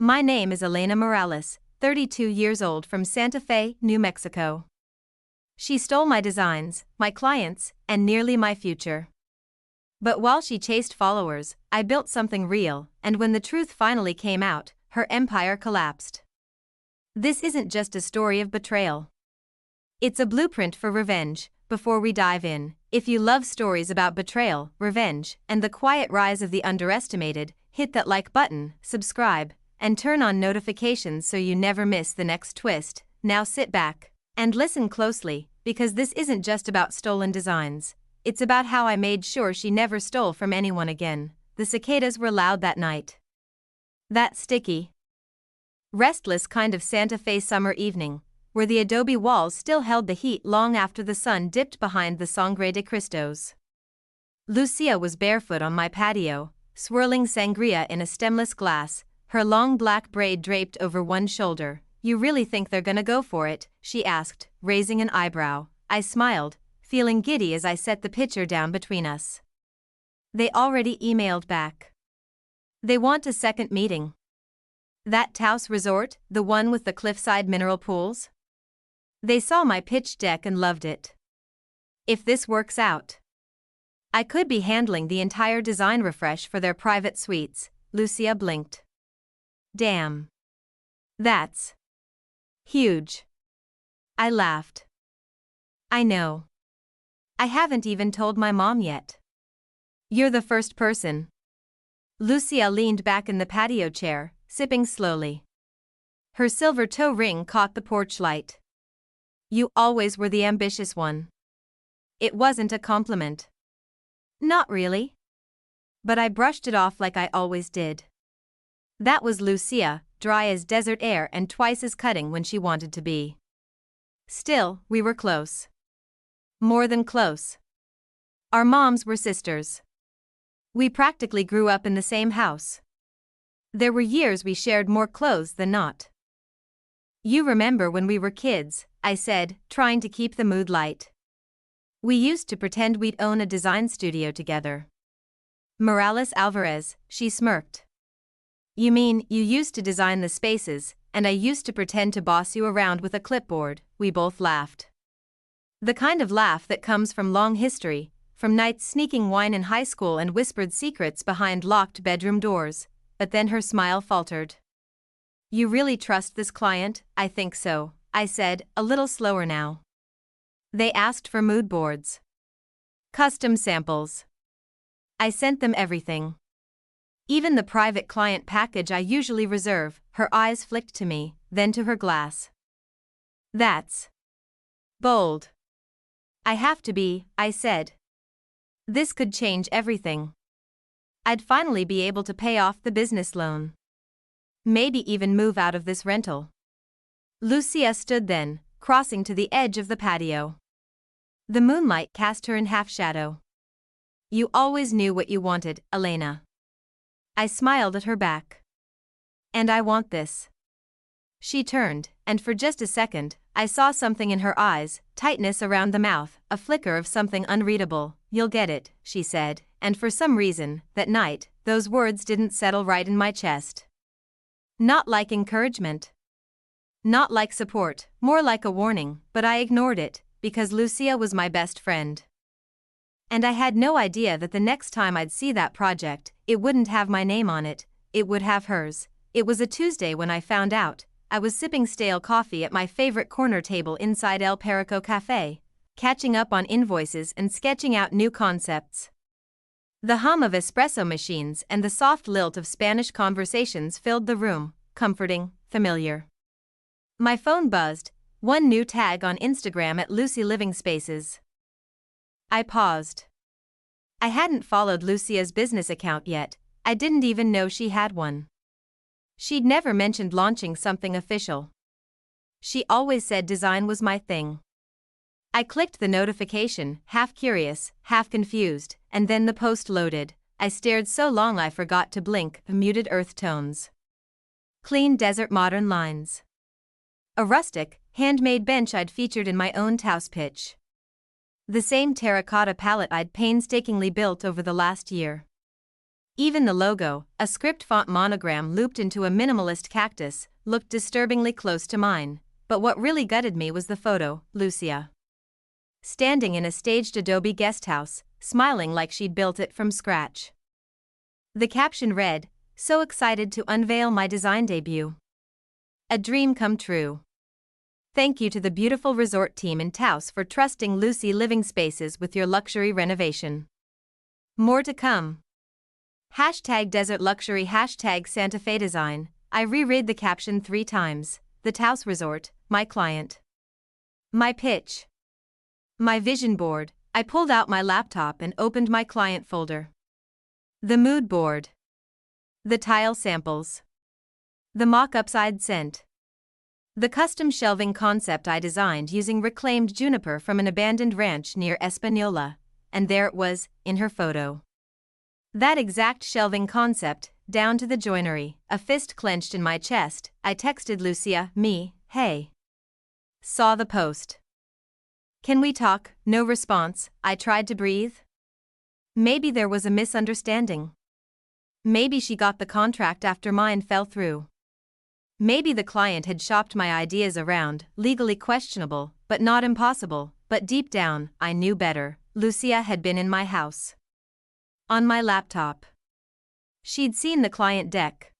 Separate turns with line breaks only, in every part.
My name is Elena Morales, 32 years old from Santa Fe, New Mexico. She stole my designs, my clients, and nearly my future. But while she chased followers, I built something real, and when the truth finally came out, her empire collapsed. This isn't just a story of betrayal. It's a blueprint for revenge. Before we dive in, if you love stories about betrayal, revenge, and the quiet rise of the underestimated, hit that like button, subscribe, and turn on notifications so you never miss the next twist. Now sit back and listen closely, because this isn't just about stolen designs. It's about how I made sure she never stole from anyone again. The cicadas were loud that night. That sticky, restless kind of Santa Fe summer evening, where the adobe walls still held the heat long after the sun dipped behind the Sangre de Cristos. Lucia was barefoot on my patio, swirling sangria in a stemless glass, her long black braid draped over one shoulder. "You really think they're gonna go for it?" she asked, raising an eyebrow. I smiled, feeling giddy as I set the pitcher down between us. They already emailed back. They want a second meeting. That Taos resort, the one with the cliffside mineral pools? They saw my pitch deck and loved it. If this works out, I could be handling the entire design refresh for their private suites. Lucia blinked. Damn. That's huge. I laughed. I know. I haven't even told my mom yet. You're the first person. Lucia leaned back in the patio chair, sipping slowly. Her silver toe ring caught the porch light. You always were the ambitious one. It wasn't a compliment. Not really. But I brushed it off like I always did. That was Lucia, dry as desert air and twice as cutting when she wanted to be. Still, we were close. More than close. Our moms were sisters. We practically grew up in the same house. There were years we shared more clothes than not. You remember when we were kids, I said, trying to keep the mood light. We used to pretend we'd own a design studio together. Morales Alvarez, she smirked. You mean you used to design the spaces, and I used to pretend to boss you around with a clipboard? We both laughed. The kind of laugh that comes from long history, from nights sneaking wine in high school and whispered secrets behind locked bedroom doors. But then her smile faltered. You really trust this client? I think so, I said, a little slower now. They asked for mood boards. Custom samples. I sent them everything. Even the private client package I usually reserve. Her eyes flicked to me, then to her glass. That's bold. I have to be, I said. This could change everything. I'd finally be able to pay off the business loan. Maybe even move out of this rental. Lucia stood then, crossing to the edge of the patio. The moonlight cast her in half shadow. You always knew what you wanted, Elena. I smiled at her back. And I want this. She turned, and for just a second, I saw something in her eyes, tightness around the mouth, a flicker of something unreadable. You'll get it, she said, and for some reason, that night, those words didn't settle right in my chest. Not like encouragement. Not like support, more like a warning, but I ignored it, because Lucia was my best friend. And I had no idea that the next time I'd see that project, it wouldn't have my name on it, it would have hers. It was a Tuesday when I found out. I was sipping stale coffee at my favorite corner table inside El Perico Cafe, catching up on invoices and sketching out new concepts. The hum of espresso machines and the soft lilt of Spanish conversations filled the room, comforting, familiar. My phone buzzed, one new tag on Instagram at Lucy Living Spaces. I paused. I hadn't followed Lucia's business account yet, I didn't even know she had one. She'd never mentioned launching something official. She always said design was my thing. I clicked the notification, half curious, half confused, and then the post loaded. I stared so long I forgot to blink. Muted earth tones. Clean desert modern lines. A rustic, handmade bench I'd featured in my own Taos pitch. The same terracotta palette I'd painstakingly built over the last year. Even the logo, a script font monogram looped into a minimalist cactus, looked disturbingly close to mine. But what really gutted me was the photo, Lucia. Standing in a staged Adobe guesthouse, smiling like she'd built it from scratch. The caption read, "So excited to unveil my design debut. A dream come true. Thank you to the beautiful resort team in Taos for trusting Lucy Living Spaces with your luxury renovation. More to come. #Desert Luxury #Santa Fe Design." I reread the caption 3 times. The Taos Resort, my client. My pitch. My vision board. I pulled out my laptop and opened my client folder. The mood board. The tile samples. The mock-ups I'd sent. The custom shelving concept I designed using reclaimed juniper from an abandoned ranch near Espanola. And there it was, in her photo. That exact shelving concept, down to the joinery. A fist clenched in my chest, I texted Lucia, "Hey. Saw the post. Can we talk?" No response. I tried to breathe. Maybe there was a misunderstanding. Maybe she got the contract after mine fell through. Maybe the client had shopped my ideas around, legally questionable, but not impossible. But deep down, I knew better. Lucia had been in my house. On my laptop. She'd seen the client deck.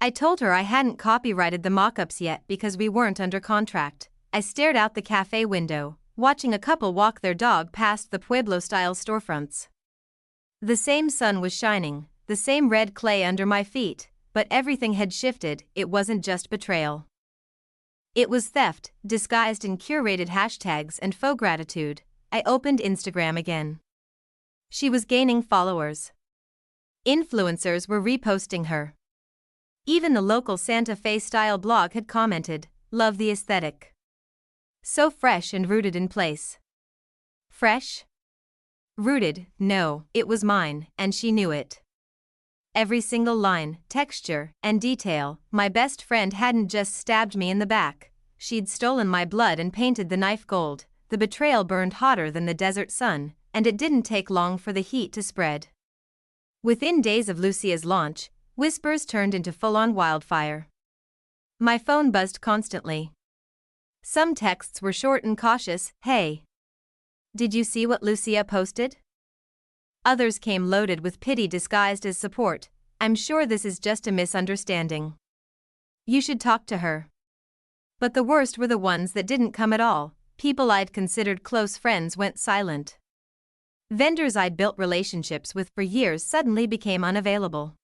I told her I hadn't copyrighted the mock-ups yet because we weren't under contract. I stared out the cafe window, watching a couple walk their dog past the Pueblo-style storefronts. The same sun was shining, the same red clay under my feet, but everything had shifted. It wasn't just betrayal. It was theft, disguised in curated hashtags and faux gratitude. I opened Instagram again. She was gaining followers. Influencers were reposting her. Even the local Santa Fe style blog had commented, "Love the aesthetic. So fresh and rooted in place." Fresh? Rooted? No, it was mine, and she knew it. Every single line, texture, and detail. My best friend hadn't just stabbed me in the back. She'd stolen my blood and painted the knife gold. The betrayal burned hotter than the desert sun, and it didn't take long for the heat to spread. Within days of Lucia's launch, whispers turned into full-on wildfire. My phone buzzed constantly. Some texts were short and cautious, "Hey. Did you see what Lucia posted?" Others came loaded with pity disguised as support. "I'm sure this is just a misunderstanding. You should talk to her." But the worst were the ones that didn't come at all. People I'd considered close friends went silent. Vendors I'd built relationships with for years suddenly became unavailable.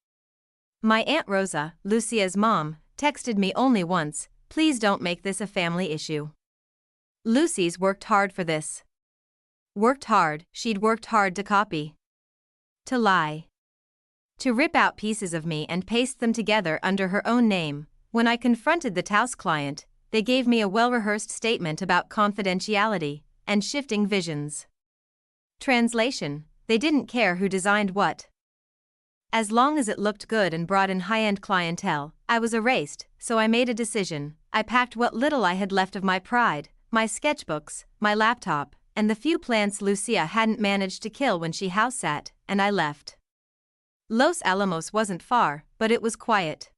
My Aunt Rosa, Lucia's mom, texted me only once, "Please don't make this a family issue. Lucy's worked hard for this." Worked hard, she'd worked hard to copy. To lie. To rip out pieces of me and paste them together under her own name. When I confronted the Taos client, they gave me a well-rehearsed statement about confidentiality and shifting visions. Translation: they didn't care who designed what. As long as it looked good and brought in high-end clientele, I was erased, so I made a decision. I packed what little I had left of my pride, my sketchbooks, my laptop, and the few plants Lucia hadn't managed to kill when she house-sat, and I left. Los Alamos wasn't far, but it was quiet.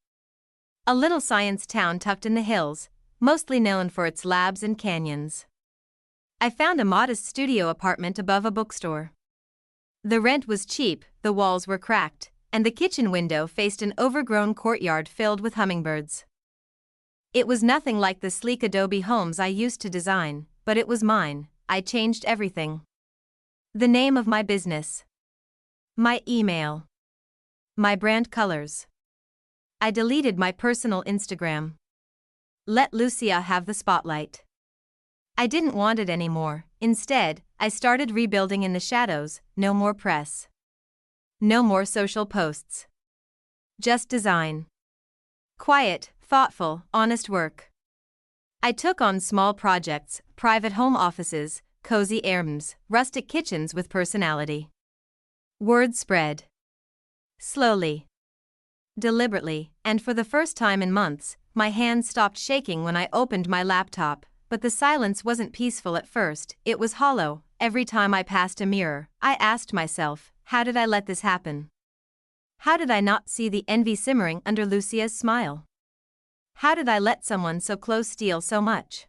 A little science town tucked in the hills, mostly known for its labs and canyons. I found a modest studio apartment above a bookstore. The rent was cheap, the walls were cracked, and the kitchen window faced an overgrown courtyard filled with hummingbirds. It was nothing like the sleek adobe homes I used to design, but it was mine. I changed everything. The name of my business. My email. My brand colors. I deleted my personal Instagram. Let Lucia have the spotlight. I didn't want it anymore. Instead, I started rebuilding in the shadows. No more press. No more social posts. Just design. Quiet, thoughtful, honest work. I took on small projects, private home offices, cozy airs, rustic kitchens with personality. Word spread. Slowly. Deliberately, and for the first time in months, my hands stopped shaking when I opened my laptop. But the silence wasn't peaceful at first, it was hollow. Every time I passed a mirror, I asked myself, how did I let this happen? How did I not see the envy simmering under Lucia's smile? How did I let someone so close steal so much?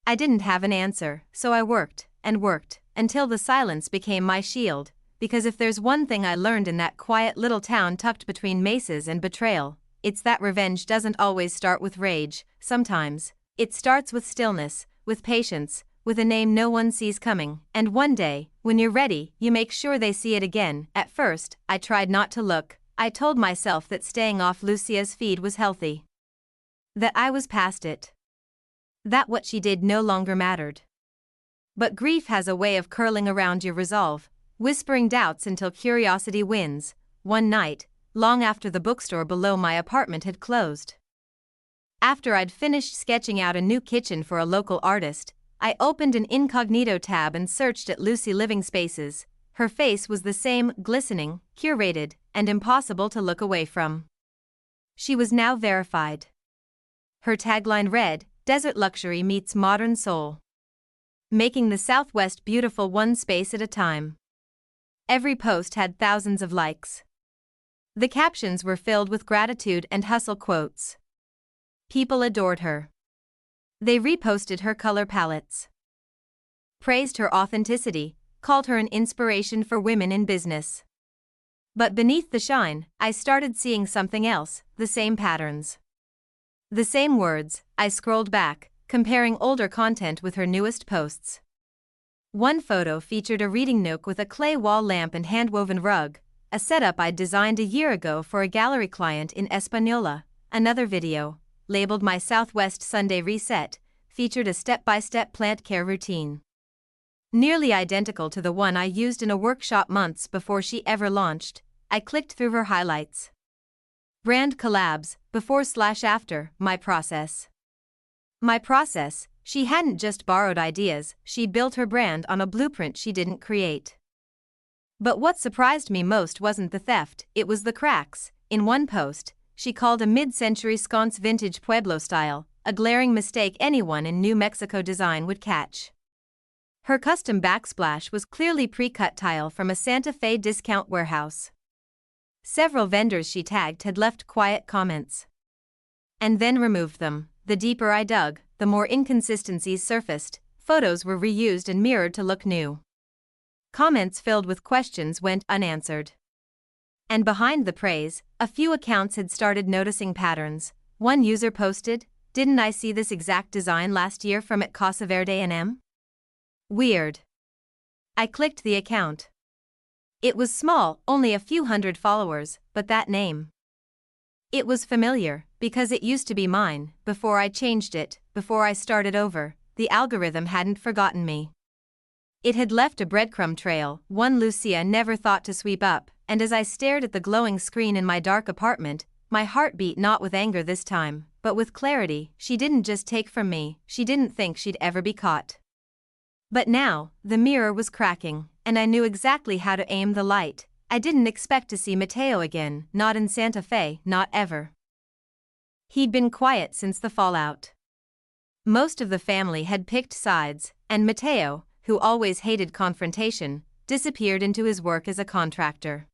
I didn't have an answer, so I worked, and worked, until the silence became my shield, because if there's one thing I learned in that quiet little town tucked between mesas and Betrayal, it's that revenge doesn't always start with rage. Sometimes, it starts with stillness, with patience, with a name no one sees coming, and one day, when you're ready, you make sure they see it again. At first, I tried not to look. I told myself that staying off Lucia's feed was healthy. That I was past it. That what she did no longer mattered. But grief has a way of curling around your resolve, whispering doubts until curiosity wins. One night, long after the bookstore below my apartment had closed. After I'd finished sketching out a new kitchen for a local artist, I opened an incognito tab and searched at Lucy Living Spaces. Her face was the same, glistening, curated, and impossible to look away from. She was now verified. Her tagline read, "Desert luxury meets modern soul. Making the Southwest beautiful one space at a time." Every post had thousands of likes. The captions were filled with gratitude and hustle quotes. People adored her. They reposted her color palettes, praised her authenticity, called her an inspiration for women in business. But beneath the shine, I started seeing something else, the same patterns. The same words. I scrolled back, comparing older content with her newest posts. One photo featured a reading nook with a clay wall lamp and hand-woven rug, a setup I'd designed a year ago for a gallery client in Española. Another video, labeled My Southwest Sunday Reset, featured a step-by-step plant care routine. Nearly identical to the one I used in a workshop months before she ever launched. I clicked through her highlights. Brand collabs, before/after, my process. My process, she hadn't just borrowed ideas, she'd built her brand on a blueprint she didn't create. But what surprised me most wasn't the theft, it was the cracks. In one post, she called a mid-century sconce vintage Pueblo style, a glaring mistake anyone in New Mexico design would catch. Her custom backsplash was clearly pre-cut tile from a Santa Fe discount warehouse. Several vendors she tagged had left quiet comments, and then removed them. The deeper I dug, the more inconsistencies surfaced. Photos were reused and mirrored to look new. Comments filled with questions went unanswered. And behind the praise, a few accounts had started noticing patterns. One user posted, "Didn't I see this exact design last year from at Casa Verde & Weird." I clicked the account. It was small, only a few hundred followers, but that name. It was familiar, because it used to be mine. Before I changed it, before I started over, the algorithm hadn't forgotten me. It had left a breadcrumb trail, one Lucia never thought to sweep up, and as I stared at the glowing screen in my dark apartment, my heart beat not with anger this time, but with clarity. She didn't just take from me, she didn't think she'd ever be caught. But now, the mirror was cracking, and I knew exactly how to aim the light. I didn't expect to see Mateo again, not in Santa Fe, not ever. He'd been quiet since the fallout. Most of the family had picked sides, and Mateo, who always hated confrontation, disappeared into his work as a contractor.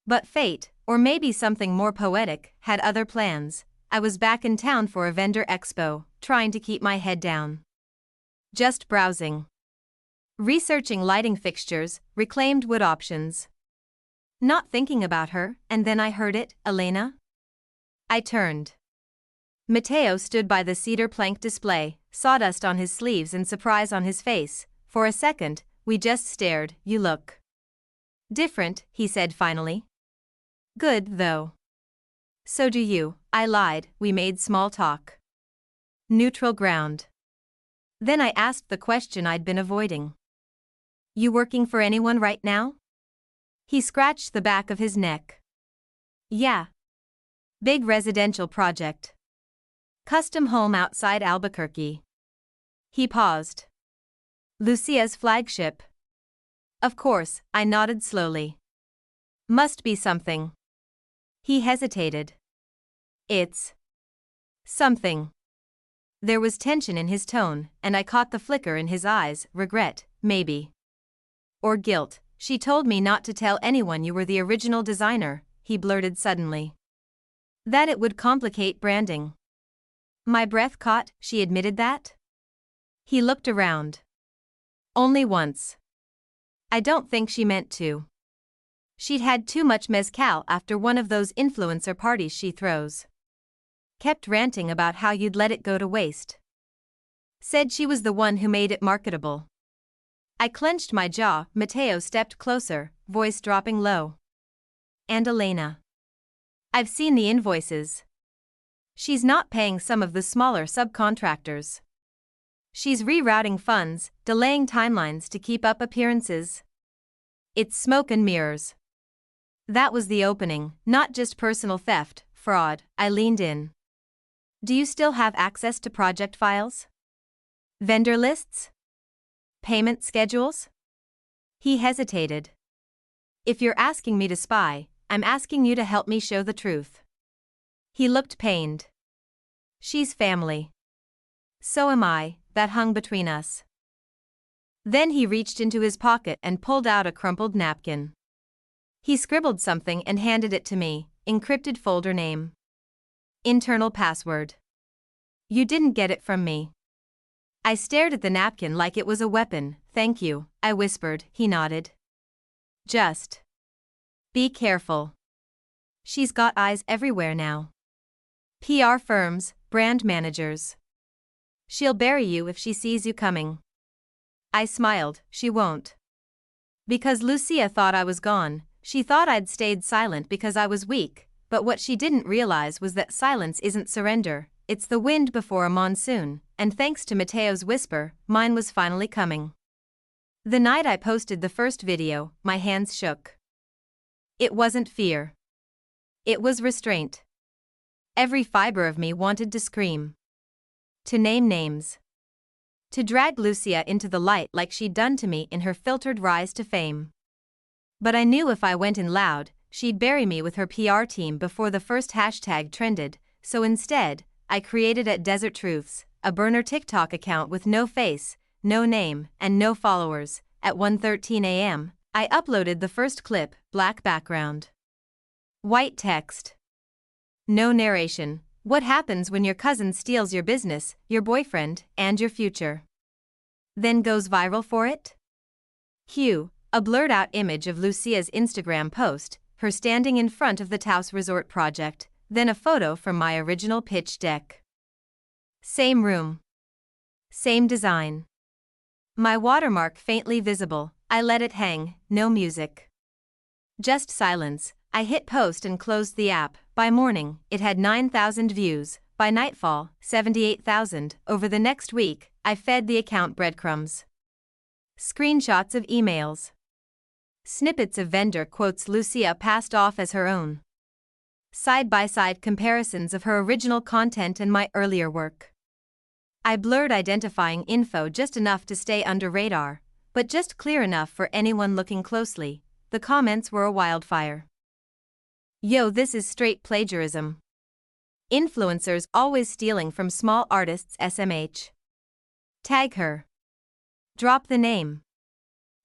But fate, or maybe something more poetic, had other plans. I was back in town for a vendor expo, trying to keep my head down. Just browsing. Researching lighting fixtures, reclaimed wood options. Not thinking about her, and then I heard it, "Elena?" I turned. Mateo stood by the cedar plank display, sawdust on his sleeves and surprise on his face. For a second, we just stared. "You look different," he said finally. "Good, though." "So do you," I lied. We made small talk. Neutral ground. Then I asked the question I'd been avoiding. "You working for anyone right now?" He scratched the back of his neck. "Yeah. Big residential project. Custom home outside Albuquerque." He paused. "Lucia's flagship?" "Of course," I nodded slowly. "Must be something." He hesitated. "It's something." There was tension in his tone, and I caught the flicker in his eyes. "Regret, maybe. Or guilt. She told me not to tell anyone you were the original designer, he blurted suddenly. That it would complicate branding. My breath caught, she admitted that? He looked around. Only once. I don't think she meant to. She'd had too much mezcal after one of those influencer parties she throws. Kept ranting about how you'd let it go to waste. Said she was the one who made it marketable. I clenched my jaw. Mateo stepped closer, voice dropping low. And Elena. I've seen the invoices. She's not paying some of the smaller subcontractors. She's rerouting funds, delaying timelines to keep up appearances. It's smoke and mirrors. That was the opening, not just personal theft, fraud. I leaned in. Do you still have access to project files? Vendor lists? Payment schedules? He hesitated. If you're asking me to spy, I'm asking you to help me show the truth. He looked pained. She's family. So am I, that hung between us. Then he reached into his pocket and pulled out a crumpled napkin. He scribbled something and handed it to me, encrypted folder name. Internal password. You didn't get it from me. I stared at the napkin like it was a weapon. Thank you, I whispered. He nodded. Just be careful. She's got eyes everywhere now. PR firms, brand managers. She'll bury you if she sees you coming. I smiled. She won't. Because Lucia thought I was gone. She thought I'd stayed silent because I was weak, but what she didn't realize was that silence isn't surrender, it's the wind before a monsoon, and thanks to Mateo's whisper, mine was finally coming. The night I posted the first video, my hands shook. It wasn't fear. It was restraint. Every fiber of me wanted to scream. To name names. To drag Lucia into the light like she'd done to me in her filtered rise to fame. But I knew if I went in loud, she'd bury me with her PR team before the first hashtag trended, so instead, I created at Desert Truths, a burner TikTok account with no face, no name, and no followers. At 1:13 a.m., I uploaded the first clip, black background. White text. No narration. What happens when your cousin steals your business, your boyfriend, and your future? Then goes viral for it? Cue, a blurred out image of Lucia's Instagram post, her standing in front of the Taos Resort project, then a photo from my original pitch deck. Same room. Same design. My watermark faintly visible, I let it hang, no music. Just silence. I hit post and closed the app. By morning, it had 9,000 views. By nightfall, 78,000. Over the next week, I fed the account breadcrumbs. Screenshots of emails. Snippets of vendor quotes Lucia passed off as her own. Side-by-side comparisons of her original content and my earlier work. I blurred identifying info just enough to stay under radar, but just clear enough for anyone looking closely. The comments were a wildfire. Yo, this is straight plagiarism. Influencers always stealing from small artists. SMH. Tag her. Drop the name.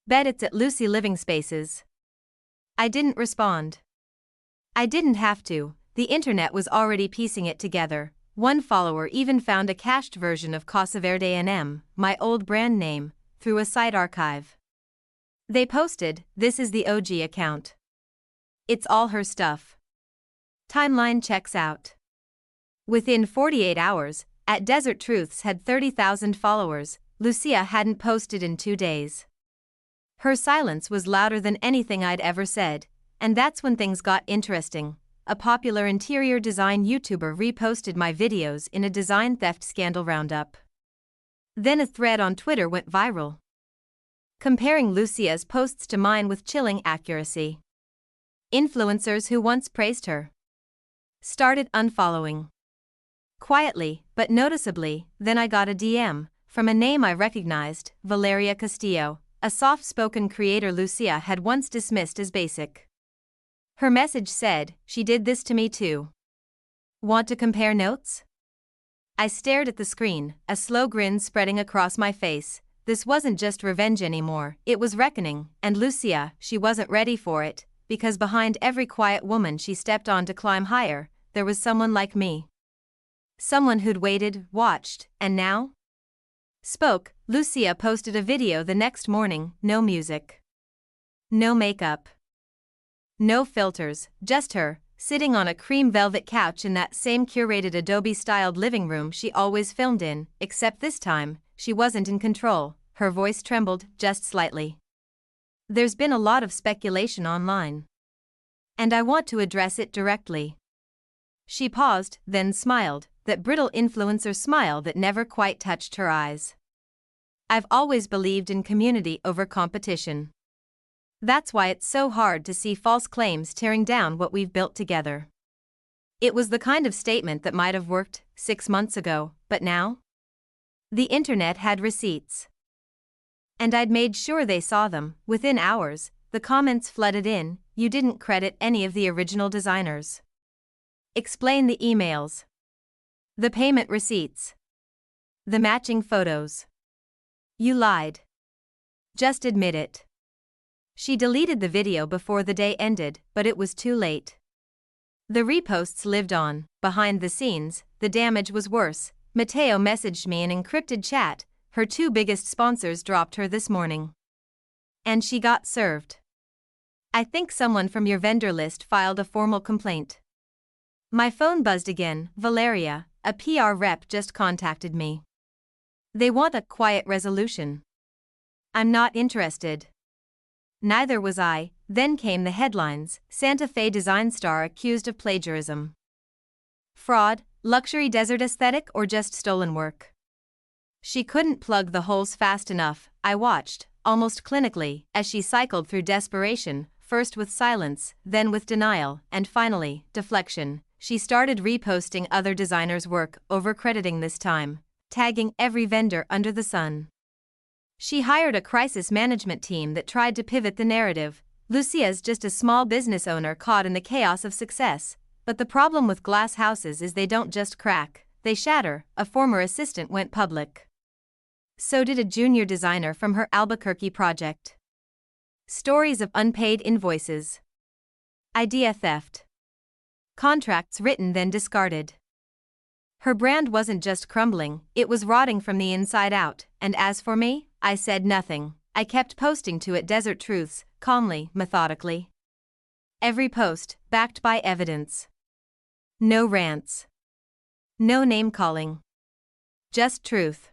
Bet it's at Lucy Living Spaces. I didn't respond. I didn't have to, the internet was already piecing it together. One follower even found a cached version of Casa Verde NM, my old brand name, through a site archive. They posted, "This is the OG account. It's all her stuff." Timeline checks out. Within 48 hours, at Desert Truths had 30,000 followers. Lucia hadn't posted in 2 days. Her silence was louder than anything I'd ever said, and that's when things got interesting. A popular interior design YouTuber reposted my videos in a design theft scandal roundup. Then a thread on Twitter went viral, comparing Lucia's posts to mine with chilling accuracy. Influencers who once praised her started unfollowing. Quietly, but noticeably. Then I got a DM from a name I recognized, Valeria Castillo, a soft-spoken creator Lucia had once dismissed as basic. Her message said, "She did this to me too. Want to compare notes?" I stared at the screen, a slow grin spreading across my face. This wasn't just revenge anymore, it was reckoning, and Lucia, she wasn't ready for it, because behind every quiet woman she stepped on to climb higher, there was someone like me. Someone who'd waited, watched, and now spoke. Lucia posted a video the next morning, no music. No makeup. No filters, just her, sitting on a cream velvet couch in that same curated Adobe-styled living room she always filmed in, except this time, she wasn't in control, her voice trembled just slightly. There's been a lot of speculation online. And I want to address it directly. She paused, then smiled, that brittle influencer smile that never quite touched her eyes. I've always believed in community over competition. That's why it's so hard to see false claims tearing down what we've built together. It was the kind of statement that might have worked 6 months ago, but now? The internet had receipts. And I'd made sure they saw them. Within hours, the comments flooded in. You didn't credit any of the original designers. Explain the emails. The payment receipts. The matching photos. You lied. Just admit it. She deleted the video before the day ended, but it was too late. The reposts lived on. Behind the scenes, the damage was worse. Matteo messaged me in encrypted chat. Her 2 biggest sponsors dropped her this morning. And she got served. I think someone from your vendor list filed a formal complaint. My phone buzzed again. Valeria, a PR rep, just contacted me. They want a quiet resolution. I'm not interested. Neither was I. Then came the headlines: Santa Fe design star accused of plagiarism. Fraud, luxury desert aesthetic, or just stolen work? She couldn't plug the holes fast enough. I watched, almost clinically, as she cycled through desperation, first with silence, then with denial, and finally, deflection. She started reposting other designers' work, overcrediting this time, tagging every vendor under the sun. She hired a crisis management team that tried to pivot the narrative. Lucia's just a small business owner caught in the chaos of success. But the problem with glass houses is they don't just crack, they shatter. A former assistant went public. So did a junior designer from her Albuquerque project. Stories of unpaid invoices. Idea theft. Contracts written then discarded. Her brand wasn't just crumbling, it was rotting from the inside out. And as for me, I said nothing. I kept posting to it desert truths, calmly, methodically. Every post, backed by evidence. No rants. No name-calling. Just truth.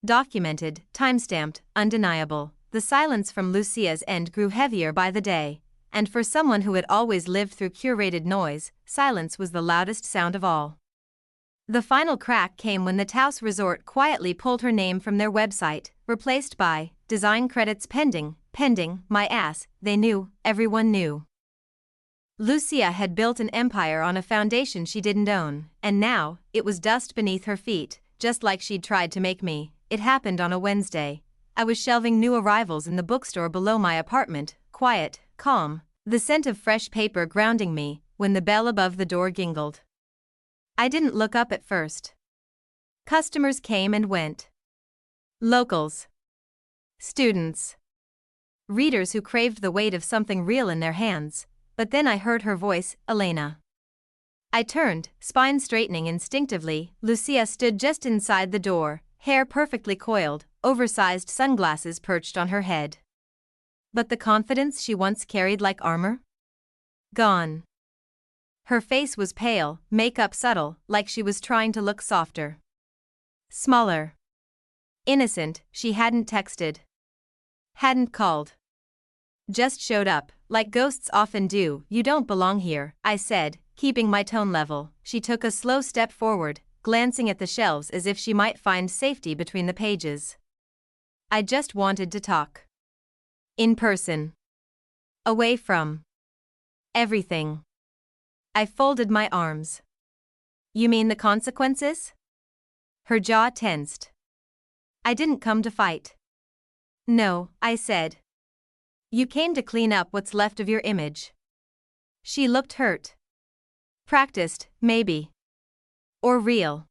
Documented, timestamped, undeniable. The silence from Lucia's end grew heavier by the day, and for someone who had always lived through curated noise, silence was the loudest sound of all. The final crack came when the Taos Resort quietly pulled her name from their website, replaced by design credits pending, my ass. They knew, everyone knew. Lucia had built an empire on a foundation she didn't own, and now, it was dust beneath her feet, just like she'd tried to make me. It happened on a Wednesday. I was shelving new arrivals in the bookstore below my apartment, quiet, calm, the scent of fresh paper grounding me, when the bell above the door jingled. I didn't look up at first. Customers came and went. Locals. Students. Readers who craved the weight of something real in their hands. But then I heard her voice, Elena. I turned, spine straightening instinctively. Lucia stood just inside the door, hair perfectly coiled, oversized sunglasses perched on her head. But the confidence she once carried like armor? Gone. Her face was pale, makeup subtle, like she was trying to look softer. Smaller. Innocent. She hadn't texted. Hadn't called. Just showed up, like ghosts often do. You don't belong here, I said, keeping my tone level. She took a slow step forward, glancing at the shelves as if she might find safety between the pages. I just wanted to talk. In person. Away from everything. I folded my arms. You mean the consequences? Her jaw tensed. I didn't come to fight. No, I said. You came to clean up what's left of your image. She looked hurt. Practiced, maybe. Or real.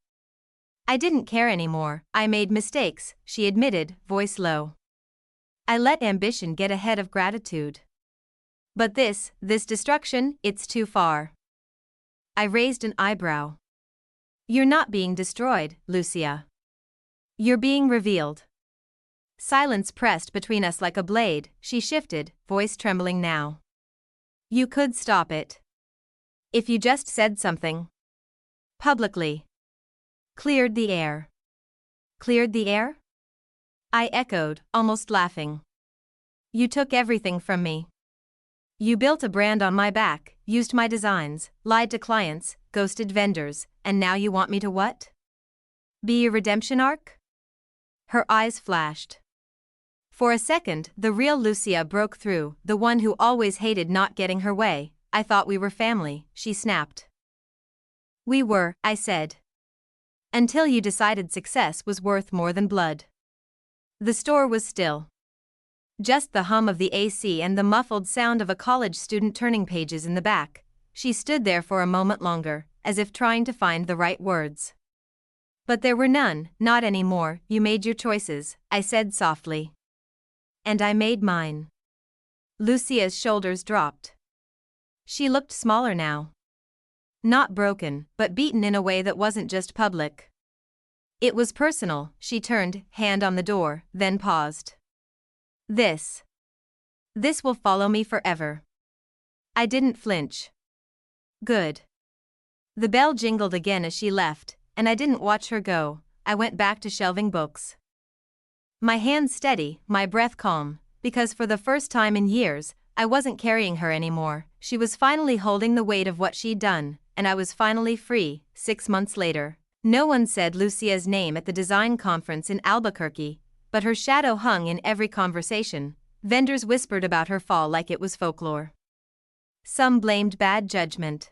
I didn't care anymore. I made mistakes, she admitted, voice low. I let ambition get ahead of gratitude. But this destruction, it's too far. I raised an eyebrow. You're not being destroyed, Lucia. You're being revealed. Silence pressed between us like a blade. She shifted, voice trembling now. You could stop it. If you just said something. Publicly. Cleared the air. Cleared the air? I echoed, almost laughing. You took everything from me. You built a brand on my back, used my designs, lied to clients, ghosted vendors, and now you want me to what? Be your redemption arc? Her eyes flashed. For a second, the real Lucia broke through, the one who always hated not getting her way. I thought we were family, she snapped. We were, I said. Until you decided success was worth more than blood. The store was still. Just the hum of the AC and the muffled sound of a college student turning pages in the back. She stood there for a moment longer, as if trying to find the right words. But there were none, not anymore. You made your choices, I said softly. And I made mine. Lucia's shoulders dropped. She looked smaller now. Not broken, but beaten in a way that wasn't just public. It was personal. She turned, hand on the door, then paused. This will follow me forever. I didn't flinch. Good. The bell jingled again as she left, and I didn't watch her go. I went back to shelving books. My hands steady, my breath calm, because for the first time in years, I wasn't carrying her anymore. She was finally holding the weight of what she'd done, and I was finally free. 6 months later. No one said Lucia's name at the design conference in Albuquerque, but her shadow hung in every conversation. Vendors whispered about her fall like it was folklore. Some blamed bad judgment.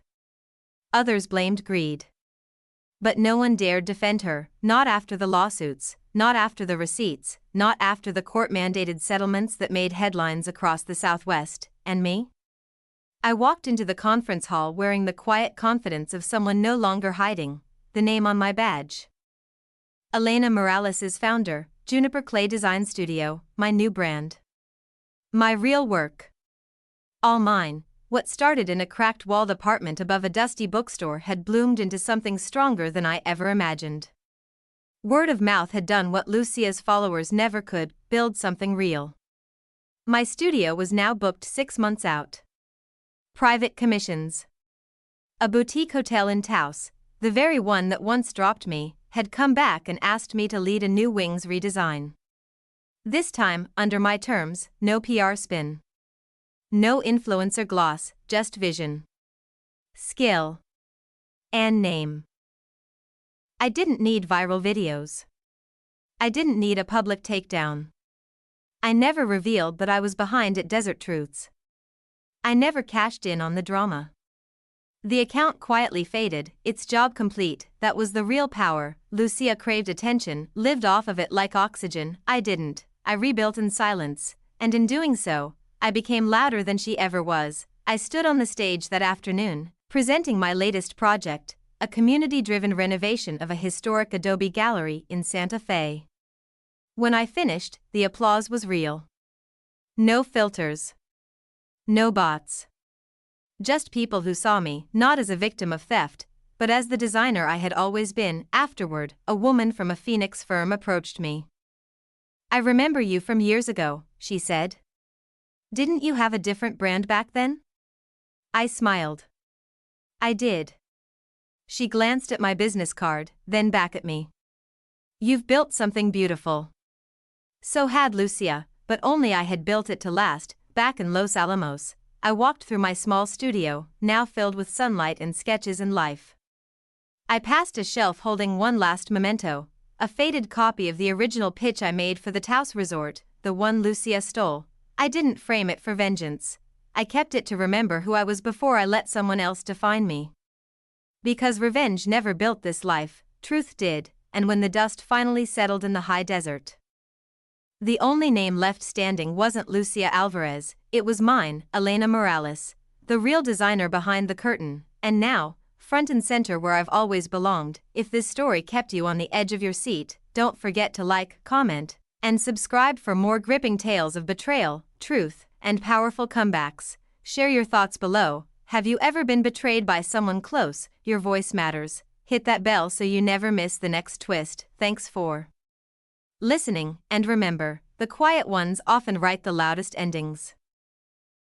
Others blamed greed. But no one dared defend her, not after the lawsuits, not after the receipts, not after the court-mandated settlements that made headlines across the Southwest. And me? I walked into the conference hall wearing the quiet confidence of someone no longer hiding, the name on my badge. Elena Morales' founder, Juniper Clay Design Studio, my new brand. My real work. All mine. What started in a cracked-walled apartment above a dusty bookstore had bloomed into something stronger than I ever imagined. Word of mouth had done what Lucia's followers never could, build something real. My studio was now booked 6 months out. Private commissions. A boutique hotel in Taos, the very one that once dropped me, had come back and asked me to lead a new wings redesign. This time, under my terms, no PR spin. No influencer gloss, just vision. Skill. And name. I didn't need viral videos. I didn't need a public takedown. I never revealed that I was behind at Desert Truths. I never cashed in on the drama. The account quietly faded, its job complete. That was the real power. Lucia craved attention, lived off of it like oxygen. I didn't. I rebuilt in silence, and in doing so, I became louder than she ever was. I stood on the stage that afternoon, presenting my latest project, a community-driven renovation of a historic adobe gallery in Santa Fe. When I finished, the applause was real. No filters. No bots. Just people who saw me, not as a victim of theft, but as the designer I had always been. Afterward, a woman from a Phoenix firm approached me. I remember you from years ago, she said. Didn't you have a different brand back then? I smiled. I did. She glanced at my business card, then back at me. You've built something beautiful. So had Lucia, but only I had built it to last. Back in Los Alamos, I walked through my small studio, now filled with sunlight and sketches and life. I passed a shelf holding one last memento, a faded copy of the original pitch I made for the Taos resort, the one Lucia stole. I didn't frame it for vengeance. I kept it to remember who I was before I let someone else define me. Because revenge never built this life, truth did, and when the dust finally settled in the high desert, the only name left standing wasn't Lucia Alvarez, it was mine, Elena Morales, the real designer behind the curtain, and now, front and center where I've always belonged. If this story kept you on the edge of your seat, don't forget to like, comment, and subscribe for more gripping tales of betrayal, truth, and powerful comebacks. Share your thoughts below. Have you ever been betrayed by someone close? Your voice matters. Hit that bell so you never miss the next twist. Thanks for listening, and remember, the quiet ones often write the loudest endings.